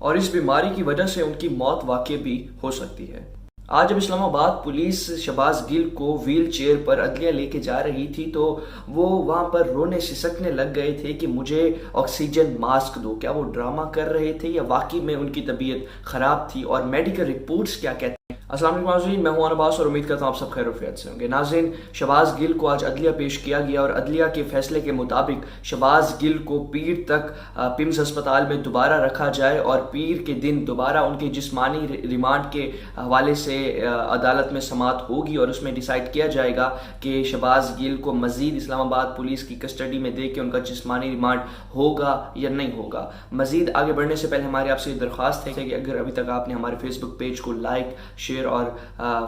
और इस बीमारी की वजह से उनकी मौत वाकई भी हो सकती है। आज जब इस्लामाबाद पुलिस शहबाज गिल को व्हील चेयर पर अदलिया लेके जा रही थी तो वो वहाँ पर रोने सिसकने लग गए थे कि मुझे ऑक्सीजन मास्क दो। क्या वो ड्रामा कर रहे थे या वाकई में उनकी तबीयत ख़राब थी, और मेडिकल रिपोर्ट्स क्या कहते हैं? अस्सलाम वालेकुम नाज़रीन, मैं हूं अब्बास और उम्मीद करता हूं आप सब खैर वफियत से होंगे। नाज़रीन, शहबाज गिल को आज अदलिया पेश किया गया और अदलिया के फैसले के मुताबिक शहबाज गिल को पीर तक पिम्स अस्पताल में दोबारा रखा जाए और पीर के दिन दोबारा उनके जिस्मानी रिमांड के हवाले से अदालत में समाअत होगी और उसमें डिसाइड किया जाएगा कि शहबाज गिल को मज़ीद इस्लामाबाद पुलिस की कस्टडी में दे के उनका जिस्मानी रिमांड होगा या नहीं होगा। मज़ीद आगे बढ़ने से पहले हमारी आपसे दरख्वास्त है कि अगर अभी तक आपने हमारे फेसबुक पेज को लाइक शेयर और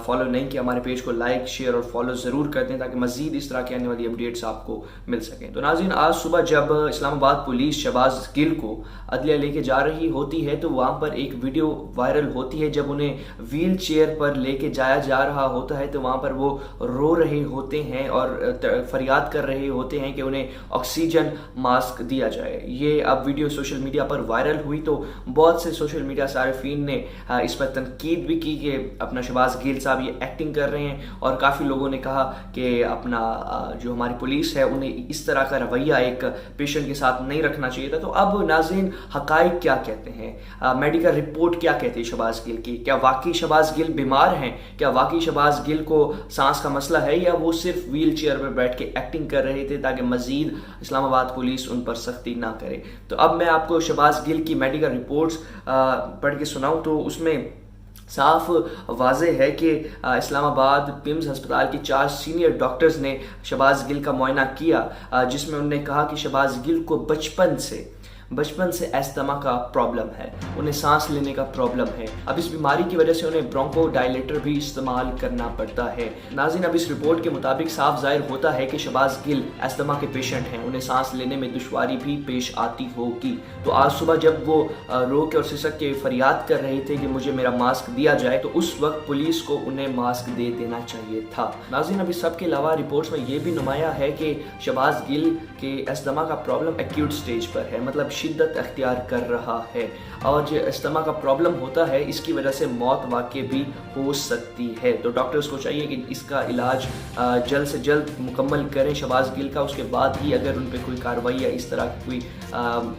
फॉलो नहीं किया, हमारे पेज को लाइक शेयर और फॉलो ज़रूर कर दें ताकि मज़ीद इस तरह की आने वाली अपडेट्स आपको मिल सकें। तो नाज़रीन, आज सुबह जब इस्लामाबाद पुलिस शहबाज गिल को अदलिया लेके जा रही होती है तो वहाँ पर एक वीडियो वायरल होती है। जब उन्हें व्हील चेयर पर लेके जाया जा रहा होता है तो वहाँ पर वो रो रहे होते हैं और फरियाद कर रहे होते हैं कि उन्हें ऑक्सीजन मास्क दिया जाए। ये अब वीडियो सोशल मीडिया पर वायरल हुई तो बहुत से सोशल मीडिया सारिफीन ने इस पर तनकीद भी की कि अपना शहबाज गिल साहब ये एक्टिंग कर रहे हैं, और काफ़ी लोगों ने कहा कि अपना जो हमारी पुलिस है उन्हें इस तरह का रवैया एक पेशेंट के साथ नहीं रखना चाहिए था। तो अब नाज़रीन, हकाइक क्या कहते हैं, मेडिकल रिपोर्ट क्या कहती है शहबाज गिल की? क्या वाकई शहबाज गिल बीमार हैं? क्या वाकई शहबाज गिल को सांस का मसला है, या वो सिर्फ व्हील चेयर पर बैठ के एक्टिंग कर रहे थे ताकि मजीद इस्लामाबाद पुलिस उन पर सख्ती ना करे? तो अब मैं आपको शहबाज गिल की मेडिकल रिपोर्ट्स पढ़ के सुनाऊं तो उसमें साफ वाज़े है कि इस्लामाबाद पिम्स अस्पताल की 4 सीनियर डॉक्टर्स ने शहबाज गिल का मुआयना किया, जिसमें उन्होंने कहा कि शहबाज गिल को बचपन से अस्थमा का प्रॉब्लम है, उन्हें सांस लेने का प्रॉब्लम है। अब इस बीमारी की वजह से उन्हें ब्रोंको डायलेटर भी इस्तेमाल करना पड़ता है। नाज़रीन, अब इस रिपोर्ट के मुताबिक साफ जाहिर होता है कि शहबाज गिल अस्थमा के पेशेंट हैं, उन्हें सांस लेने में दुश्वारी भी पेश आती होगी। तो आज सुबह जब वो रो के और सिसक के फरियाद कर रहे थे कि मुझे मेरा मास्क दिया जाए, तो उस वक्त पुलिस को उन्हें मास्क दे देना चाहिए था। नाज़रीन, अब इस सब के अलावा रिपोर्ट्स में यह भी नुमाया है कि शहबाज गिल के अस्थमा का प्रॉब्लम एक्यूट स्टेज पर है, मतलब शिद्दत अख्तियार कर रहा है, और जो अस्थमा का प्रॉब्लम होता है इसकी वजह से मौत वाकई भी हो सकती है। तो डॉक्टर्स को चाहिए कि इसका इलाज जल्द से जल्द मुकम्मल करें शहबाज गिल का, उसके बाद ही अगर उन पर कोई कार्रवाई या इस तरह की कोई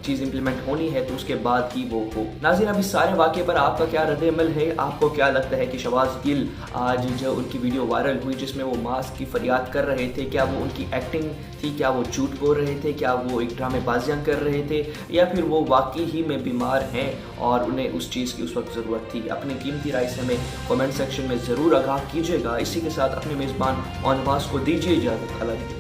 चीज़ इंप्लीमेंट होनी है तो उसके बाद ही वो हो। नाज़रीन, अब इस सारे वाक़े पर आपका क्या रद्द-ए-अमल है? आपको क्या लगता है कि शहबाज गिल आज जो उनकी वीडियो वायरल हुई जिसमें वो मास्क की फरियाद कर रहे थे, क्या वो उनकी एक्टिंग थी? क्या वो झूठ बोल रहे थे? क्या वो एक ड्रामेबाजियाँ कर रहे थे, या फिर वो वाकई ही में बीमार हैं और उन्हें उस चीज़ की उस वक्त ज़रूरत थी? अपनी कीमती राय से हमें कमेंट सेक्शन में ज़रूर आगाह कीजिएगा। इसी के साथ अपने मेज़बान अब्बास को दीजिए इजाज़त।